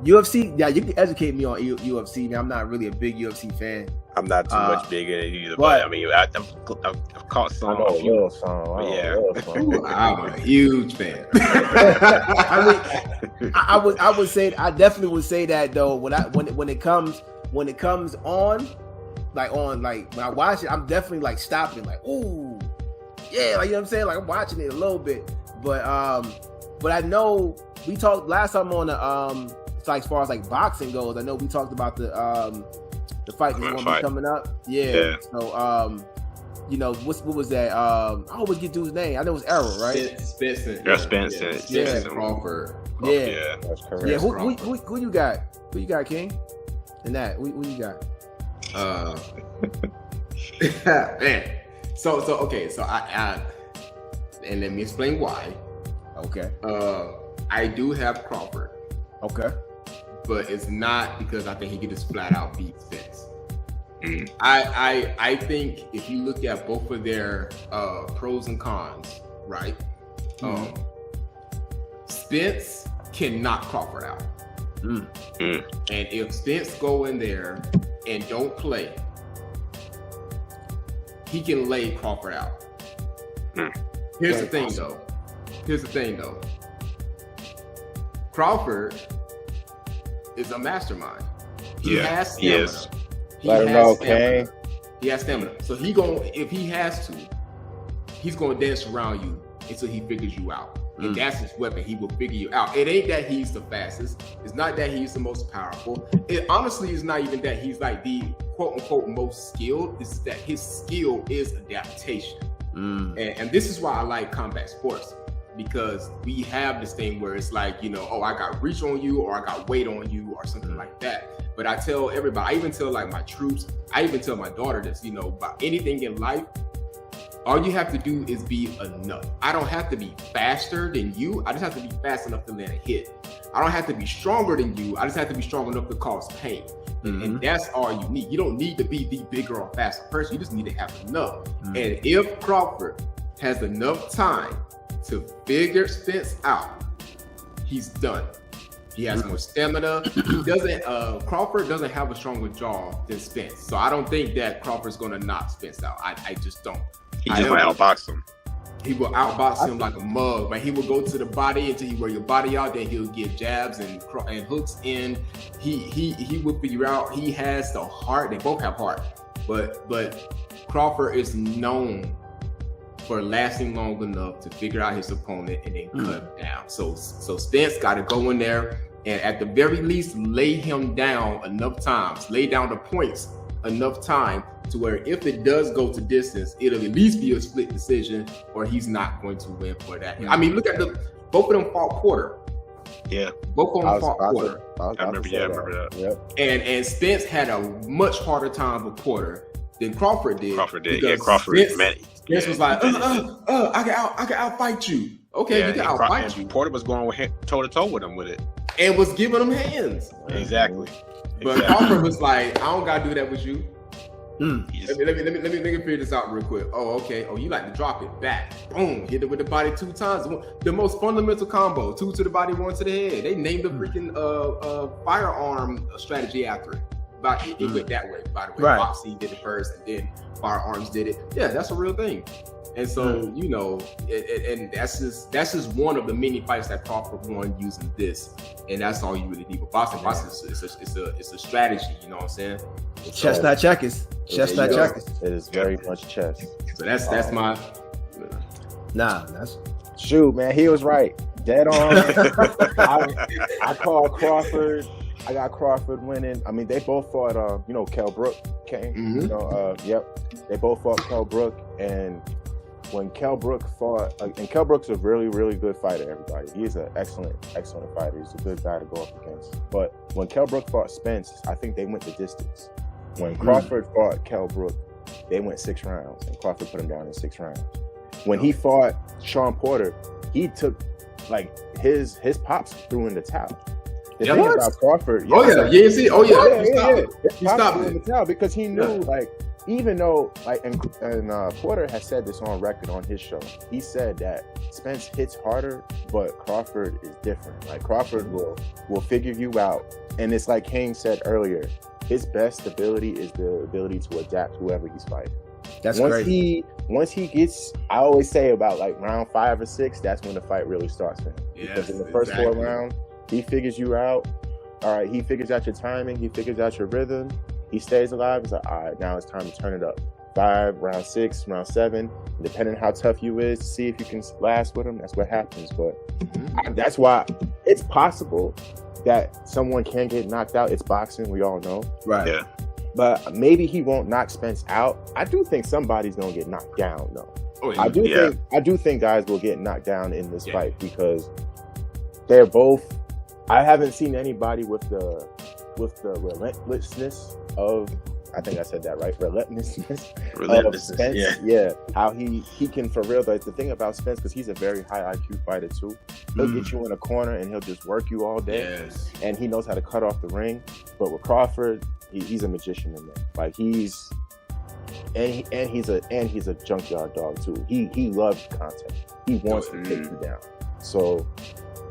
UFC, yeah, you can educate me on UFC. Man, I'm not really a big UFC fan. I'm not too much bigger in it either, but I mean, I've caught some. I know a little song. Yeah, I'm a huge fan. I mean, I would say, I definitely would say that though. When it comes on, like when I watch it, I'm definitely like stopping, like, ooh, yeah, like, you know what I'm saying, like I'm watching it a little bit, but I know we talked last time on the like as far as like boxing goes. I know we talked about the fight that's going to be coming up. Yeah. So you know, what was that? I always get dude's name. I know it was Errol, right? Spence. Yeah. Crawford. Yeah. That's correct. Yeah. Who you got? Who you got, King? And that who you got? Man. So I and let me explain why. Okay. I do have Crawford. Okay. But it's not because I think he could just flat out beat Spence. I think if you look at both of their pros and cons, right? Spence can knock Crawford out. And if Spence go in there and don't play, he can lay Crawford out. Here's the thing though. Crawford is a mastermind. He has stamina. Yes. He has stamina. So if he has to, he's gonna dance around you until he figures you out. And that's his weapon. He will figure you out. It ain't that he's the fastest. It's not that he's the most powerful. It honestly is not even that he's like the quote unquote most skilled. It's that his skill is adaptation. And this is why I like combat sports, because we have this thing where it's like, you know, oh, I got reach on you, or I got weight on you, or something like that. But I tell everybody, I even tell like my troops, I even tell my daughter this, you know, about anything in life, all you have to do is be enough. I don't have to be faster than you. I just have to be fast enough to land a hit. I don't have to be stronger than you. I just have to be strong enough to cause pain. And that's all you need. You don't need to be the bigger or faster person. You just need to have enough. And if Crawford has enough time to figure Spence out, he's done. He has more stamina. Crawford doesn't have a stronger jaw than Spence. So I don't think that Crawford's going to knock Spence out. I just don't. He just might outbox him. He will outbox him like a mug. Like, he will go to the body until he wear your body out. Then he'll get jabs and hooks in. He will figure out. He has the heart. They both have heart, but Crawford is known for lasting long enough to figure out his opponent and then cut him down. So Spence got to go in there and at the very least lay him down enough times, lay down the points enough time to where if it does go to distance, it'll at least be a split decision, or he's not going to win for that. I mean, look at both of them fought quarter. Yeah. Both of them fought quarter. I remember that. Yep. And Spence had a much harder time with quarter than Crawford did. Yeah, Crawford. Spence was like, I can outfight you. Okay, you can outfight you. Porter was going toe to toe with him with it, and was giving him hands. Exactly. But Crawford was like, I don't gotta do that with you. Let me figure this out real quick. Oh, okay. Oh, you like to drop it back. Boom. Hit it with the body 2 times. The most fundamental combo. 2 to the body, 1 to the head. They named the freaking firearm strategy after it. But it went that way, by the way. Right. Boxing did it first, and then firearms did it. Yeah, that's a real thing. And so, you know, and that's just one of the many fights that Crawford won using this. And that's all you really need. But boxing it's a strategy, you know what I'm saying? Chess, not checkers. Chess, not checkers. It is very much chess. So that's my... That's... Shoot, man, he was right. Dead on. I called Crawford. I got Crawford winning. I mean, they both fought, Kell Brook came. They both fought Kell Brook. And when Kell Brook fought, and Kell Brook's a really, really good fighter, everybody. He's an excellent, excellent fighter. He's a good guy to go up against. But when Kell Brook fought Spence, I think they went the distance. When Crawford fought Kell Brook, they went 6 rounds, and Crawford put him down in 6 rounds. When he fought Sean Porter, he took, like, his pops threw in the towel. The thing about Crawford, he stopped in the towel because he knew, like, even though like and Porter has said this on record on his show, he said that Spence hits harder, but Crawford is different. Like Crawford will figure you out, and it's like King said earlier, his best ability is the ability to adapt whoever he's fighting. That's once crazy. Once he gets, I always say about like round 5 or 6, that's when the fight really starts for him. Because in the first 4 rounds, he figures you out. All right, he figures out your timing. He figures out your rhythm. He stays alive. He's like, all right, now it's time to turn it up. 5, round 6, round 7. Depending on how tough you is, to see if you can last with him. That's what happens. But that's why it's possible that someone can get knocked out. It's boxing. We all know. Right. Yeah. But maybe he won't knock Spence out. I do think somebody's gonna get knocked down, though. Oh, yeah. I do think guys will get knocked down in this fight because they're both. I haven't seen anybody with the relentlessness of. I think I said that right. Relentlessness of Spence. Yeah. How he can for real. Like the thing about Spence, because he's a very high IQ fighter too. He'll get you in a corner and he'll just work you all day. Yes. And he knows how to cut off the ring. But with Crawford, he's a magician in there. Like he's a junkyard dog too. He loves content. He wants to take you down. So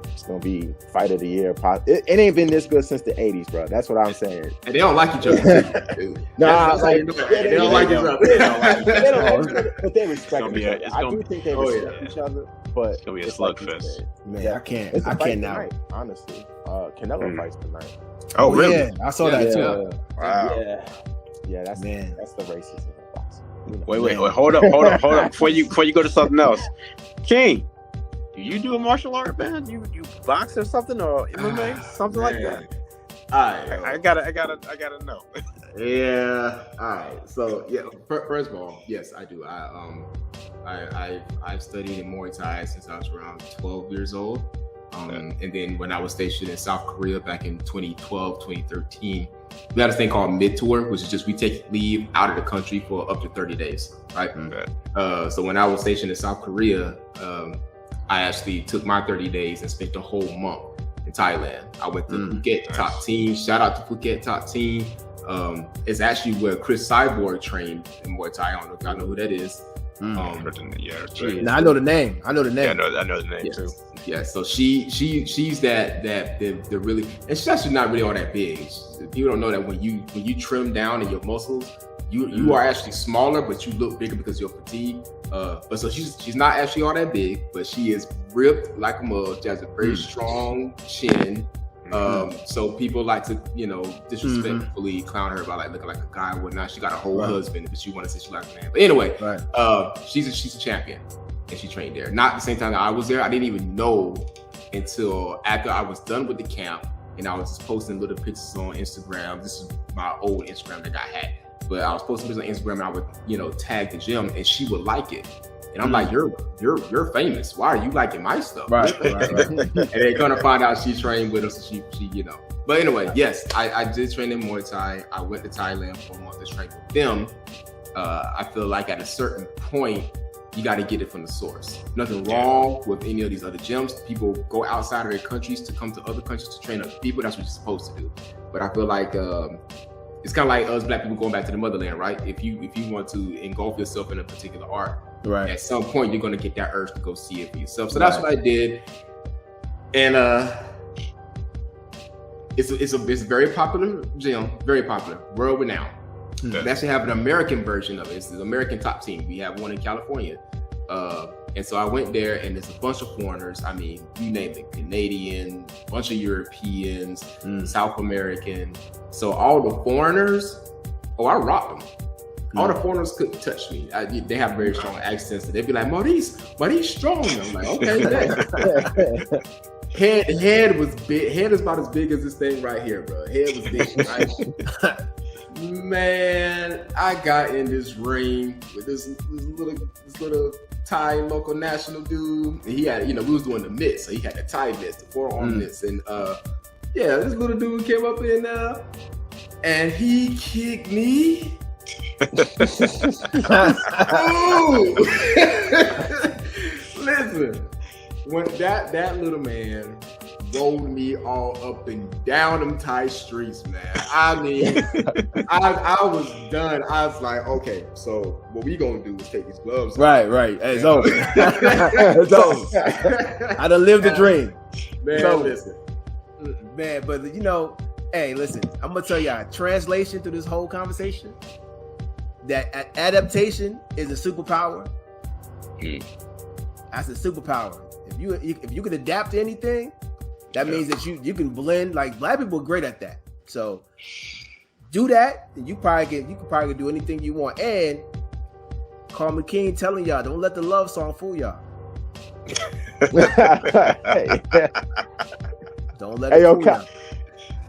it's gonna be fight of the year. It ain't been this good since the '80s, bro. That's what I'm saying. And they don't like each other. Nah, they don't like each other. They don't like each other, but they respect each other. I do think they respect each other, but it's gonna be a slugfest. Man, I can't now. Tonight, honestly, Canelo fights tonight. Oh, really? Yeah, I saw that too. Wow. Yeah, that's the racism of boxing. Wait, hold up. Before you go to something else, King, do you do a martial art, man? You box or something, or MMA, something like that? I gotta know. Yeah. All right. So first of all, yes, I do. I've studied in Muay Thai since I was around 12 years old. And then when I was stationed in South Korea back in 2012, 2013, we had this thing called mid-tour, which is just we take leave out of the country for up to 30 days, right? Okay. So when I was stationed in South Korea, I actually took my 30 days and spent the whole month in Thailand. I went to Phuket Top Team. Shout out to Phuket Top Team. It's actually where Chris Cyborg trained in Muay Thai. I don't know if y'all know who that is. Now I know the name. I know the name. Yeah, I know the name too. Yeah, so she's the really, and she's actually not really all that big. People don't know that when you trim down in your muscles, you are actually smaller, but you look bigger because you're fatigued. But so she's not actually all that big, but she is ripped like a mug. She has a very strong chin. So people like to, disrespectfully clown her about like looking like a guy or whatnot. She got a whole husband, but she want to say she like a man. But anyway, she's a champion, and she trained there. Not the same time that I was there. I didn't even know until after I was done with the camp, and I was just posting little pictures on Instagram. This is my old Instagram that got hacked, but I was posting pictures on Instagram, and I would, tag the gym, and she would like it. And I'm like, you're famous. Why are you liking my stuff? Right. And they're gonna find out she trained with us. So she. But anyway, yes, I did train in Muay Thai. I went to Thailand for a month to train with them. I feel like at a certain point, you got to get it from the source. Nothing wrong with any of these other gyms. People go outside of their countries to come to other countries to train other people. That's what you're supposed to do. But I feel like it's kind of like us black people going back to the motherland, right? If you want to engulf yourself in a particular art, at some point you're going to get that urge to go see it for yourself. So that's what I did, and it's a very popular gym, very popular, world renowned. We actually have an American version of it. It's the American Top Team. We have one in California, and so I went there, and there's a bunch of foreigners. I mean, you name it, Canadian, a bunch of Europeans, South American. So all the foreigners, I rocked them. All the foreigners couldn't touch me. They have very strong accents. And they'd be like, Maurice strong. I'm like, okay. Head was big. Head is about as big as this thing right here, bro. Head was big, right? Man, I got in this ring with this little Thai local national dude. And he had, we was doing the mitts, so he had the Thai mitts, the forearm mitts, and this little dude came up in there, and he kicked me. Listen, when that little man rolled me all up and down them tight streets, man. I mean, I was done. I was like, okay, so what we gonna do is take these gloves off. Right. It's over. It's over. I done lived the dream. Man, listen. Man, but hey, listen, I'm gonna tell y'all, translation through this whole conversation, that adaptation is a superpower. That's a superpower. If you can adapt to anything, that means that you can blend. Like, black people are great at that. So do that, and you can probably do anything you want. And Carl McKean telling y'all, don't let the love song fool y'all. Don't let it fool y'all.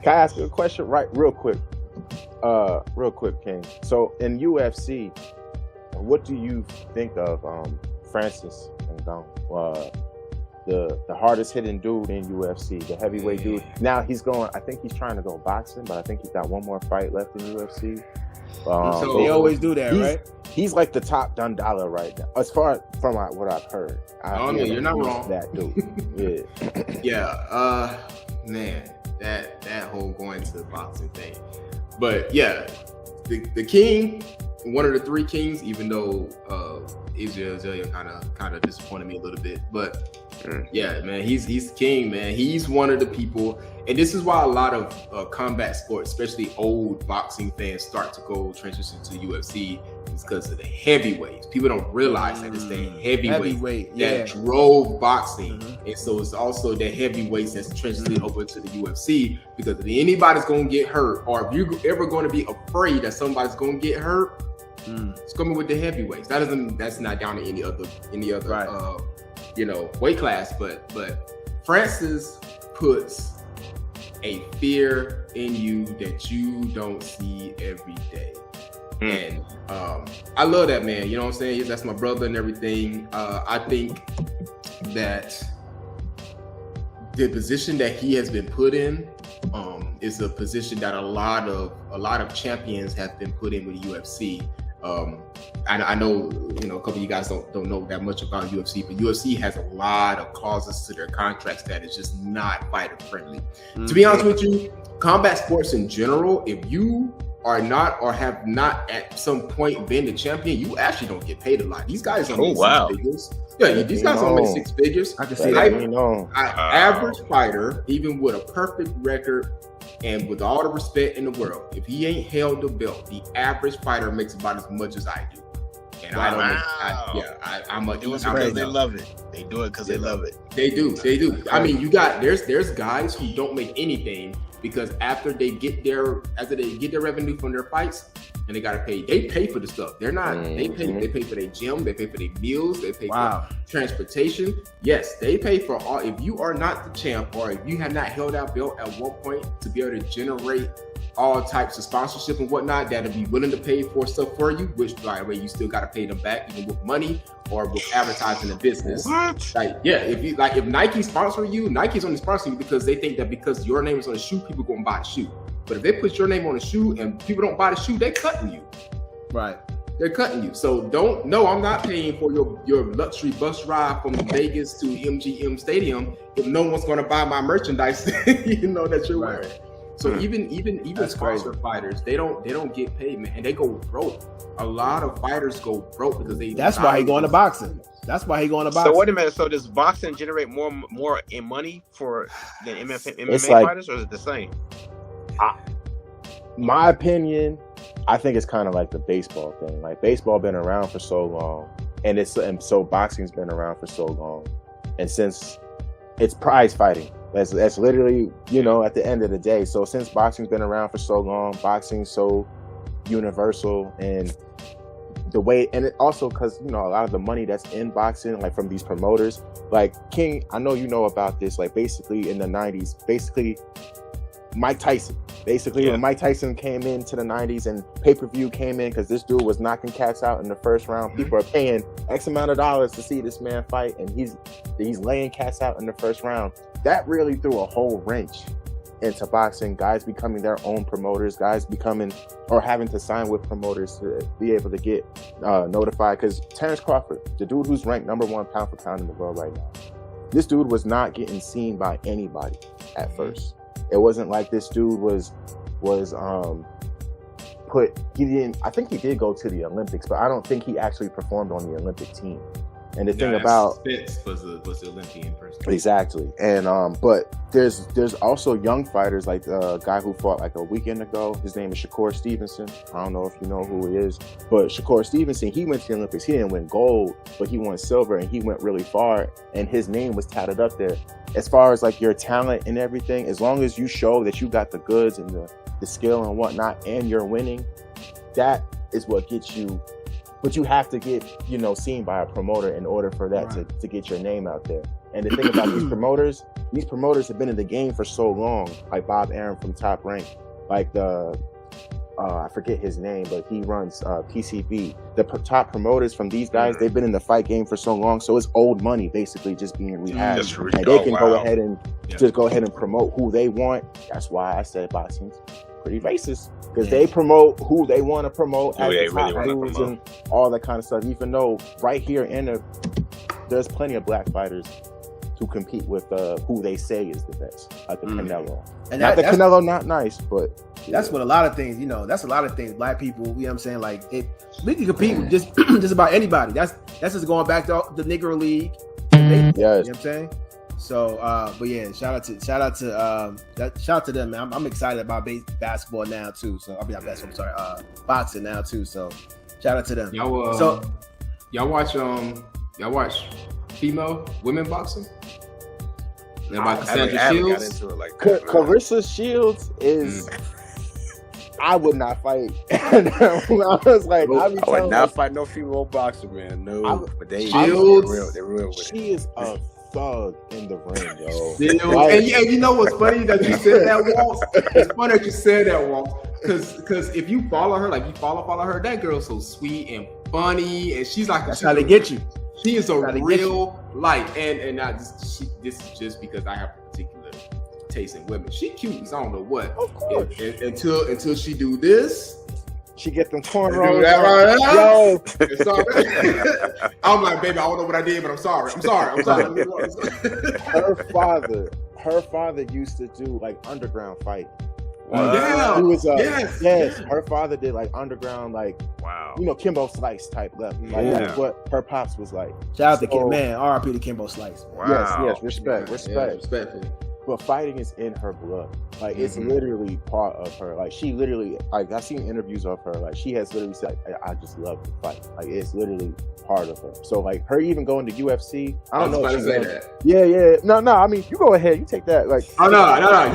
Can I ask you a question real quick, King? So in UFC, what do you think of Francis Ngannou, the hardest hitting dude in UFC, the heavyweight dude? Now I think he's trying to go boxing, but I think he's got one more fight left in UFC. So they always do that, right? He's like the top $1 right now, as far from what I've heard. You're not wrong. That dude, yeah. Man, that whole going to the boxing thing, but yeah, the king, one of the three kings, even though Israel kind of disappointed me a little bit, but yeah, man, he's the king, man. He's one of the people, and this is why a lot of combat sports, especially old boxing fans, start to go transition to UFC, is because of the heavyweights. People don't realize that it's the heavyweight that drove boxing, and so it's also the heavyweights that's transitioning over to the UFC, because if anybody's going to get hurt, or if you're ever going to be afraid that somebody's going to get hurt, it's coming with the heavyweights. That's not down to any other right. Weight class, but Francis puts a fear in you that you don't see every day. And I love that, man. You know what I'm saying? That's my brother and everything. I think that the position that he has been put in is a position that a lot of champions have been put in with the UFC. I know, a couple of you guys don't know that much about UFC, but UFC has a lot of clauses to their contracts that is just not fighter friendly. To be honest with you, combat sports in general, if you are not or have not at some point been the champion, you actually don't get paid a lot. These guys don't make 6 figures. Yeah, these guys don't make 6 figures. I can see that. Average fighter, even with a perfect record, and with all the respect in the world, if he ain't held the belt, the average fighter makes about as much as I do. And I'm because they love it. They do it because they love it. They do. I mean, there's guys who don't make anything because after they get their revenue from their fights, and they gotta pay. They pay for the stuff. They're not. They pay for their gym. They pay for their meals. They pay for transportation. Yes, they pay for all. If you are not the champ, or if you have not held that belt at one point to be able to generate all types of sponsorship and whatnot, that'll be willing to pay for stuff for you. Which, by the way, you still gotta pay them back, even with money or with advertising the business. What? If Nike sponsor you, Nike's only sponsoring you because they think that because your name is on the shoe, people gonna buy the shoe. But if they put your name on the shoe and people don't buy the shoe, they're cutting you. Right. They're cutting you. So I'm not paying for your luxury bus ride from Vegas to MGM Stadium if no one's going to buy my merchandise, that you're wearing. So even sponsor fighters, they don't get paid, man, and they go broke. A lot of fighters go broke because they. That's why he going to boxing. So wait a minute. So does boxing generate more in money than MMA fighters, or is it the same? My opinion, I think it's kind of like the baseball thing. Like, baseball been around for so long, and so boxing's been around for so long, and since it's prize fighting, that's literally at the end of the day. So since boxing's been around for so long, boxing's so universal, and the way, and it also because a lot of the money that's in boxing, like from these promoters, like King, I know you know about this. Like, basically in the 90s, Mike Tyson. When Mike Tyson came into the 90s and pay-per-view came in because this dude was knocking cats out in the first round. People are paying X amount of dollars to see this man fight, and he's laying cats out in the first round. That really threw a whole wrench into boxing. Guys becoming their own promoters, guys becoming or having to sign with promoters to be able to get notified. Because Terrence Crawford, the dude who's ranked #1 pound for pound in the world right now, this dude was not getting seen by anybody at first. It wasn't like this dude was he didn't. I think he did go to the Olympics, but I don't think he actually performed on the Olympic team. And the thing about Spence was the Olympian person. Exactly. And but there's also young fighters like the guy who fought like a weekend ago. His name is Shakur Stevenson. I don't know if you know who he is, but Shakur Stevenson, he went to the Olympics. He didn't win gold, but he won silver, and he went really far, and his name was tatted up there. As far as like your talent and everything, as long as you show that you got the goods and the skill and whatnot, and you're winning, that is what gets you. But you have to get, seen by a promoter in order for that to get your name out there. And the thing about these promoters have been in the game for so long, like Bob Arum from Top Rank, like I forget his name, but he runs PCB. The top promoters from these guys, they've been in the fight game for so long, so it's old money basically just being rehashed. And they can go ahead and just go ahead and promote who they want. That's why I said boxing's pretty racist, because they promote who they want to promote as the top dudes and all that kind of stuff. Even though right here there's plenty of black fighters who compete with who they say is the best, like the Canelo. And Canelo, not nice, but that's what a lot of things, that's a lot of things. Black people, you know what I'm saying? Like we can compete with just about anybody. That's just going back to the Negro League. You know what I'm saying? So, but yeah, shout out to them, man. I'm excited about basketball now too. So I'll be not basketball. Sorry, boxing now too. So shout out to them. Y'all watch women boxing? About Cassandra Shields. Clarissa Shields is. I would not fight. I was like, I would not fight no female boxer, man. No, but they're real with it. She is a thug in the ring, yo. And you know what's funny that you said that, Walt? It's funny that you said that, Walt. Because if you follow her, like you follow her, that girl's so sweet and funny, and she's like that's how they get you. She is a real light, and not this is just because I have a particular taste in women. She cute as I don't know what. Of course. Until she do this. She get them cornrows. Yo, I'm like, baby, I don't know what I did, but I'm sorry. Her father used to do like underground fighting. He was yes. Her father did like underground, like Kimbo Slice type level. Like that's what her pops was like. Shout out to Kim, man. R.I.P. to Kimbo Slice. Wow. Yes, respect. But fighting is in her blood. Like it's literally part of her. Like she literally, like I've seen interviews of her. Like she has literally said, I just love to fight. Like it's literally part of her. So like her even going to UFC. I don't know. If say that. Yeah. No. I mean, you go ahead. You take that. Like no.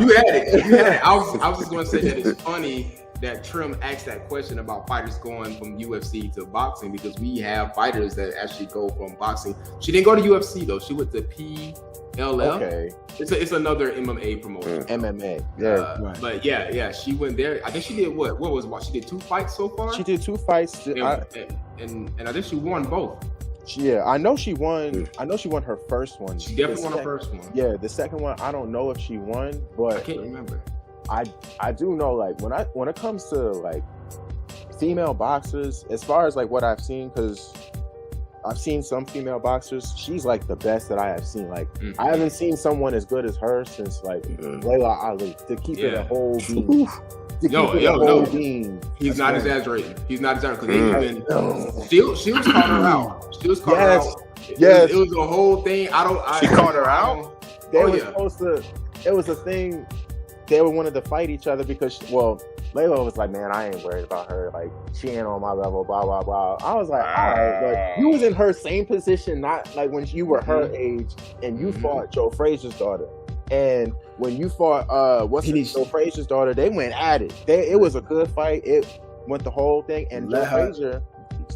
You had it. I was just going to say that it's funny that Trim asked that question about fighters going from UFC to boxing, because we have fighters that actually go from boxing. She didn't go to UFC though. She went to PLL. Okay. It's another MMA promotion. MMA. Yeah. Right. But yeah, she went there. I think she did what was it? She did 2 fights so far? She did 2 fights. And I think she won both. Yeah, I know she won. I know she won her first one. She definitely won her first one. Yeah, the second one, I don't know if she won, but I can't remember. I do know, like when it comes to like female boxers, as far as like what I've seen, because I've seen some female boxers, she's like the best that I have seen. Like I haven't seen someone as good as her since like Layla Ali. To keep it a whole beam. He's not exaggerating. Because Shields called her out. Shields called her out. It was a whole thing. She called her out? They were supposed to. It was a thing. They wanted to fight each other because, Layla was like, man, I ain't worried about her. Like, she ain't on my level, blah, blah, blah. I was like, all right. But you was in her same position, not like when you were her age, and you fought Joe Frazier's daughter. And when you fought, Joe Frazier's daughter, they went at it. It was a good fight. It went the whole thing. And Joe Frazier's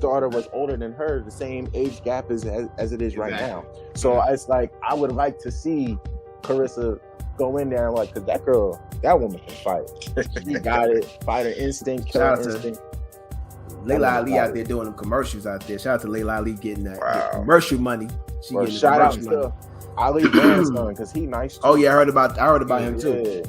daughter was older than her, the same age gap as it is right now. So it's like, I would like to see Clarissa go in there and like, because that woman can fight. She got it. Fighter instinct, killer instinct. Layla Ali out there doing them commercials out there. Shout out to Layla Ali getting that commercial money. Shout out to Ali grandson, because he nice too. Oh yeah, I heard about him too.